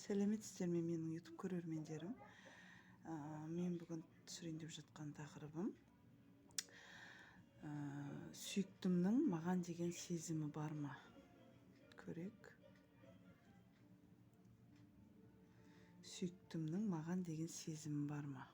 Сәлеметсіздер ме менің YouTube көрермендерім. Мен бүгін түсірейін деп жатқан тақырыбым сүйіктімнің маған деген сезімі бар ма? Көрейік. Сүйіктімнің маған деген сезімі бар ма?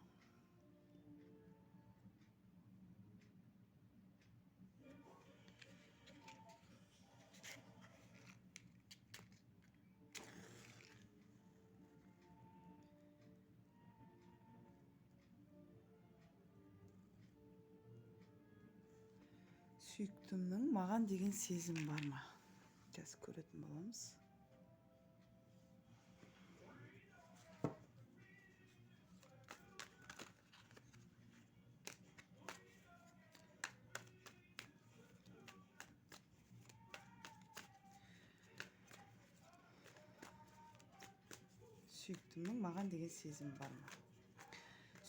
Сүйіктімнің маған деген сезімі бар ма? Қазір көретін боламыз. Сүйіктімнің маған деген сезімі бар ма?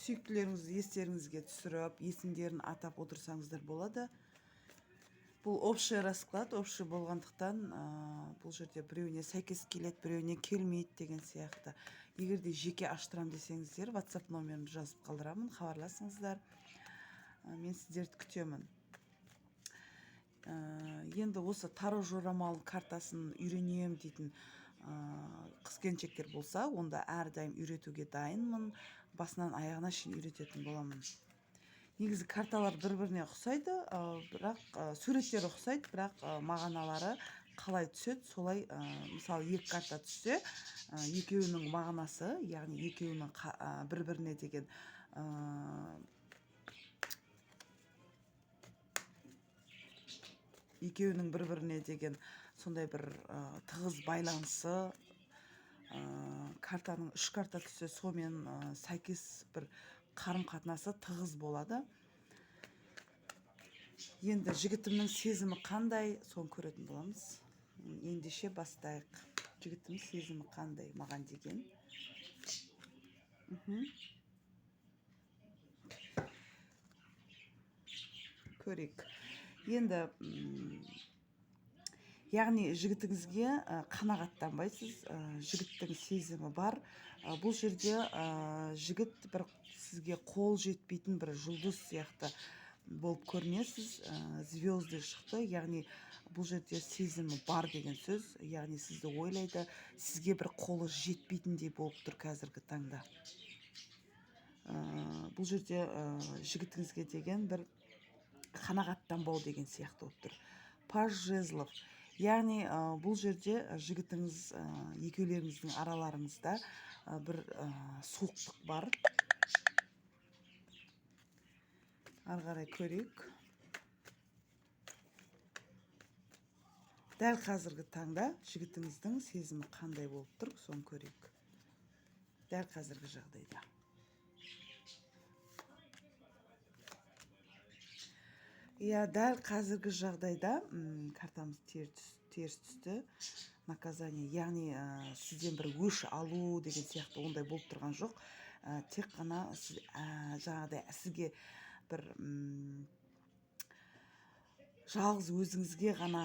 Сүйіктілеріңізді естеріңізге түсіріп, есімдерін атап отырсаңыздар болады. Бұл общий расклад, общий болғандықтан бұл жерде біреуіне сәйкес келеді, біреуіне келмейді деген сияқты. Егер де жеке аштырам десеңіздер, WhatsApp номерімді жазып қалдырамын, хабарласыңыздар. Мен сіздерді күтемін. Енді осы таро жорамал картасын үйренем дейтін қыз-келіншектер болса, онда әрдайым үйретуге дайынмын, басынан аяғына шейін үйрететін боламын. Негізі карталар бір-біріне ұқсайды, бірақ суреттері ұқсайды, бірақ мағыналары қалай түседі, солай мысалы екі карта түссе, екеуінің мағынасы, яғни екеуінің бір-біріне деген сондай бір тығыз байланысы, картаның үш карта түссе, сонымен сәйкес бір қарым-қатынасы тығыз болады. Енді жігітімнің сезімі қандай, соны көретін боламыз. Ендеше бастайық. Жігітімнің сезімі қандай маған деген? Көрейік. Енді яғни жігітіңізге қанағаттанбайсыз, жігіттің сезімі бар. Бұл жерде жігіт бір сізге қол жетпейтін бір жұлдыз сияқты болып көрінесіз, звезды шықты, яғни бұл жерде сезімі бар деген сөз, яғни сізді ойлайды, сізге бір қолы жетпейтіндей болып тұр қазіргі таңда. Бұл жерде жігітіңізге деген бір қанағаттанбау деген сияқты болып тұр. Паж жезлов. Яғни бұл жерде жігітіңіз, екеулеріңіздің араларыңызда бір суықтық бар. Ары қарай көрейік. Дәл қазіргі таңда жігітіңіздің сезімі қандай болып тұр, соны көрейік. Дәл қазіргі жағдайда. Дәл қазіргі жағдайда картамыз теріс түсті. Наказание, яғни сізден бір өш алу деген сияқты ондай болып тұрған жоқ. Тек қана жаңағыдай сізге бір жалғыз өзіңізге ғана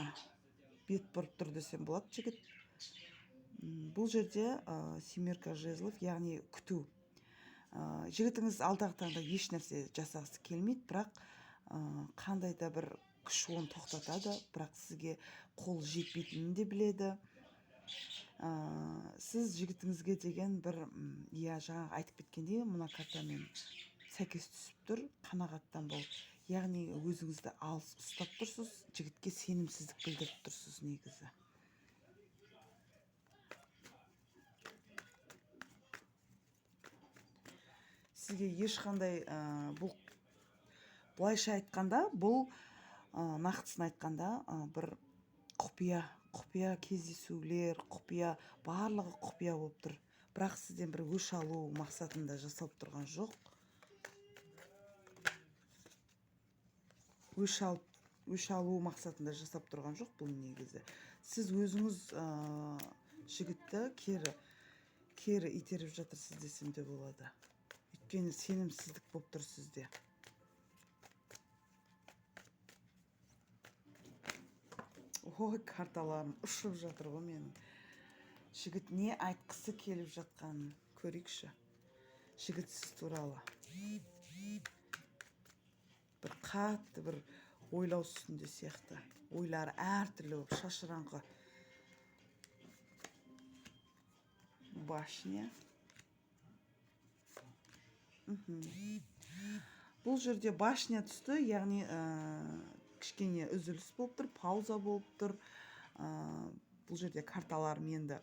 бет бұрып тұр десем болады жігіт. Бұл жерде семерка жезлов, яғни күту. Жігітіңіз алдағы таңда еш нәрсе жасағысы келмейді, бірақ қандай да бір күш оны тоқтатады, бірақ сізге қол жетпейтінін де біледі. Сіз жігітіңізге деген бір, жаңа айтып кеткендей, мына картамен сәйкес түсіп тұр, қанағаттанбау. Яғни өзіңізді алыс ұстап тұрсыз, жігітке сенімсіздік білдіріп тұрсыз негізі. Сізге ешқандай былайша айтқанда, бұл нақтысын айтқанда бір құпия кездесулер, барлығы құпия болып тұр. Бірақ сізден бір өш алу мақсатында жасалып тұрған жоқ. Өш алу мақсатында жасап тұрған жоқ бұл негізі. Сіз өзіңіз жігітті кері итеріп жатырсыз десем де болады. Өйткені сенімсіздік болып тұр сізде. Ой, карталарым ұшып жатыр ғой менің. жігіт не айтқысы келіп жатқанын көрейікші. Жігіт сіз туралы бір қатты бір ойлау үстінде сияқты. Ойлары әртүрлі болып шашыраңқы. Башня. Бұл жерде башня түсті, яғни кішкене үзіліс болып тұр, пауза болып тұр. Бұл жерде карталарым енді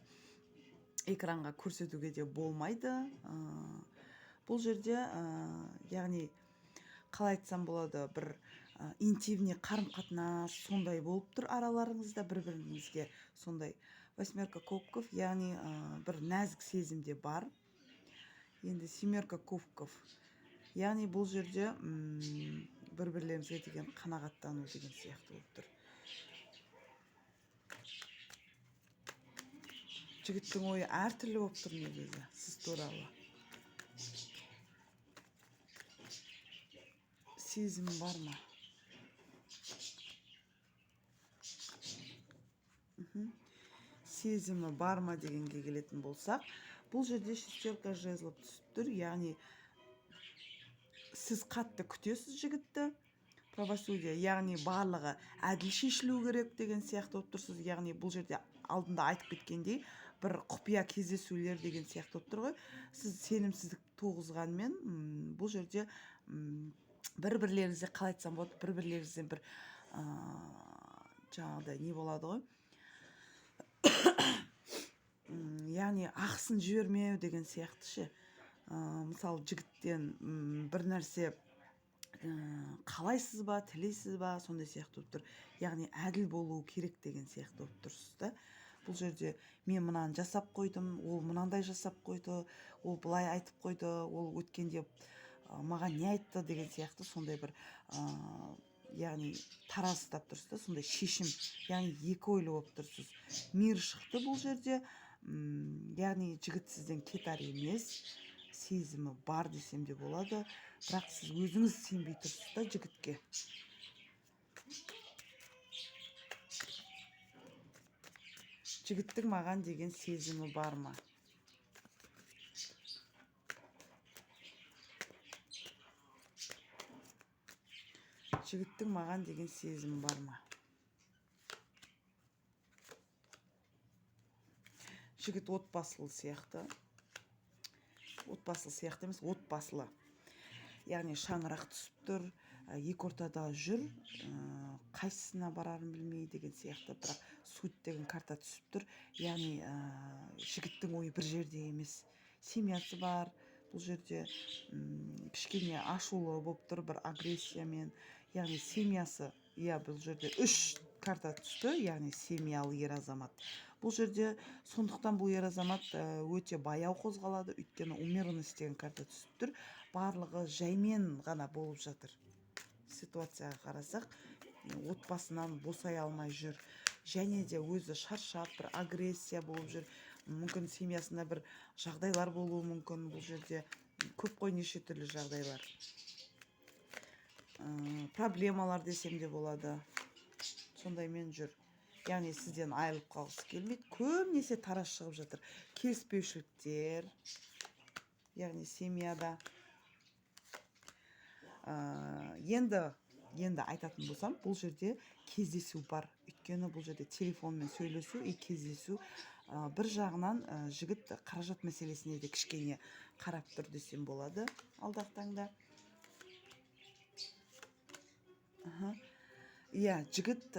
экранға көрсетуге де болмайды. Бұл жерде яғни қалай айтсам болады, бір интимный қарым-қатынас сондай болып тұр араларыңызда, бір-біріңізге сондай. Восьмерка кубков, яғни бір нәзік сезімде бар. Енді семерка кубков, яғни бұл жерде бір-бірлеріңізге деген қанағаттану деген сияқты болып тұр. Жігіттің ойы әртүрлі болып тұр негізі сіз туралы. Сезім бар ма? Сезімі бар ма дегенге келетін болсақ, бұл жерде шестерка жезлов түсіп тұр, яғни сіз қатты күтесіз жігітті. Правосудие, яғни барлығы әділ шешілу керек деген сияқты болып тұрсыз. Яғни бұл жерде алдында айтып кеткендей бір құпия кездесулер деген сияқты болып тұр ғой. Сіз сенімсіздік туғызғанмен бұл жерде бір-бірлеріңізде қалай айтсам болады, бір-бірлеріңізден бір жаңағыдай не болады ғой. Яғни ақсын жібермеу деген сияқты ше. Мысалы жігіттен бір нәрсе қалайсыз ба, тілейсіз ба, сондай сияқты болып тұр. Яғни әділ болу керек деген сияқты болып тұрсыз да. Бұл жерде мен мынаны жасап қойдым, ол мынандай жасап қойды, ол былай айтып қойды, ол өткенде маған не айтты деген сияқты сондай бір яғни тараз ұстап тұрсыз да, сондай шешім, яғни екі ойлы болып тұрсыз. Мир шықты бұл жерде, яғни жігіт сізден кетар емес, сезімі бар десем де болады, бірақ сіз өзіңіз сенбей тұрсыз да жігітке. Жігіттің маған деген сезімі бар ма? Жігіттің маған деген сезімі бар ма? Жігіт отбасылы сияқты. Отбасылы сияқты емес, отбасылы. Яғни шаңырақ түсіп тұр, екі ортада жүр, қайсысына барарын білмей деген сияқты, бірақ суд деген карта түсіп тұр. Яғни жігіттің ойы бір жерде емес, семьясы бар. Бұл жерде кішкене ашулы болып тұр, бір агрессиямен. Яғни семьясы, бұл жерде 3 карта түсті, яғни семьялы ер азамат. Бұл жерде сондықтан бұл ер азамат өте баяу қозғалады, өйткені умеренность деген карта түсіп тұр. Барлығы жаймен ғана болып жатыр. Ситуацияға қарасақ, отбасынан босай алмай жүр. Және де өзі шаршап, бір агрессия болып жүр. Мүмкін семьясында бір жағдайлар болуы мүмкін. Бұл жерде көп қой, неше түрлі жағдайлар. Проблемалар десем де болады. Сондаймен жүр. Яғни сізден айырылып қалғысы келмейді. Көбінесе тарас шығып жатыр. Келіспеушіліктер. Яғни семьяда. Енді айтатын болсам, бұл жерде кездесу бар. Өйткені бұл жерде телефонмен сөйлесу и кездесу. Бір жағынан жігіт қаражат мәселесіне де кішкене қарап тұр десем болады алдағы таңда. Жігіт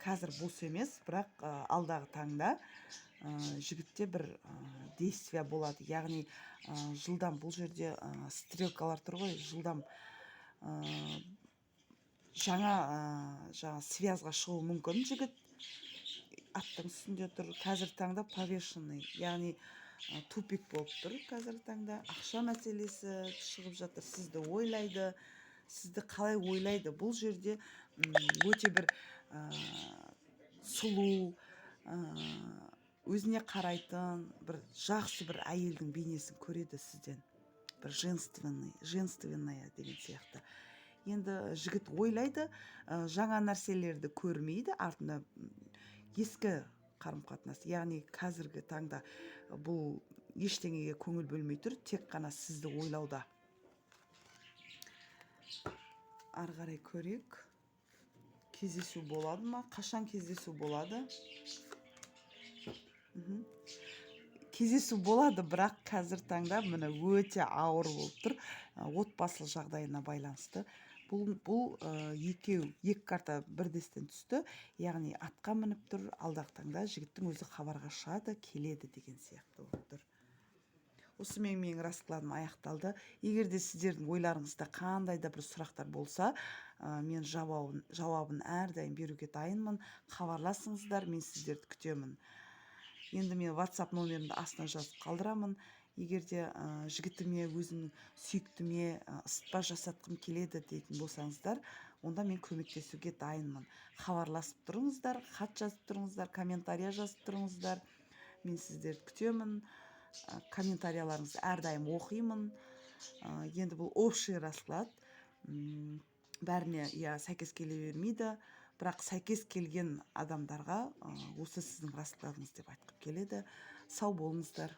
қазір бос емес, бірақ алдағы таңда жігітте бір действия болады. Яғни жылдам, бұл жерде стрелкалар тұр ғой, жылдам жаңа связға шығу мүмкін жігіт. Аттың үстінде тұр. Қазір таңда повешенный, яғни тупик болып тұр. Қазір таңда ақша мәселесі шығып жатыр. Сізді ойлайды, сізді қалай ойлайды. Бұл жерде өте бір сұлу, өзіне қарайтын, бір жақсы бір әйелдің бейнесін көреді сізден. Бір женственная деген сияқты. Енді жігіт ойлайды, жаңа нәрселерді көрмейді, артында ескі қарым қатынас. Яғни қазіргі таңда бұл ештеңеге көңіл бөлмей тұр, тек қана сізді ойлауда. Ары қарай көрейік. Кездесу болады ма? Қашан кездесу болады? Кездесу болады, бірақ қазір таңда міне өте ауыр болып тұр, отбасылық жағдайына байланысты. Бұл екі карта бірдестен түсті, яғни атқа мініп тұр, алдағы таңда жігіттің өзі хабарға шығады, келеді деген сияқты болып тұр. Осымен менің раскладым аяқталды. Егер де сіздердің ойларыңызда қандай да бір сұрақтар болса, мен жауабын әрдайым беруге дайынмын. Хабарласыңыздар, мен сіздерді күтемін. Енді мен WhatsApp номерімді астына жазып қалдырамын. Егер де жігітіме, өзімнің сүйіктіме ысытпа жасатқым келеді дейтін болсаңыздар, онда мен көмектесуге дайынмын. Хабарласып тұрыңыздар, хат жазып тұрыңыздар, комментария жазып тұрыңыздар. Мен сіздерді күтемін. Комментарияларыңызды әрдайым оқимын. Енді бұл общий расклад. Бәріне сәйкес келе бермейді, бірақ сәйкес келген адамдарға осы сіздің раскладыңыз деп айтқым келеді. Сау болыңыздар.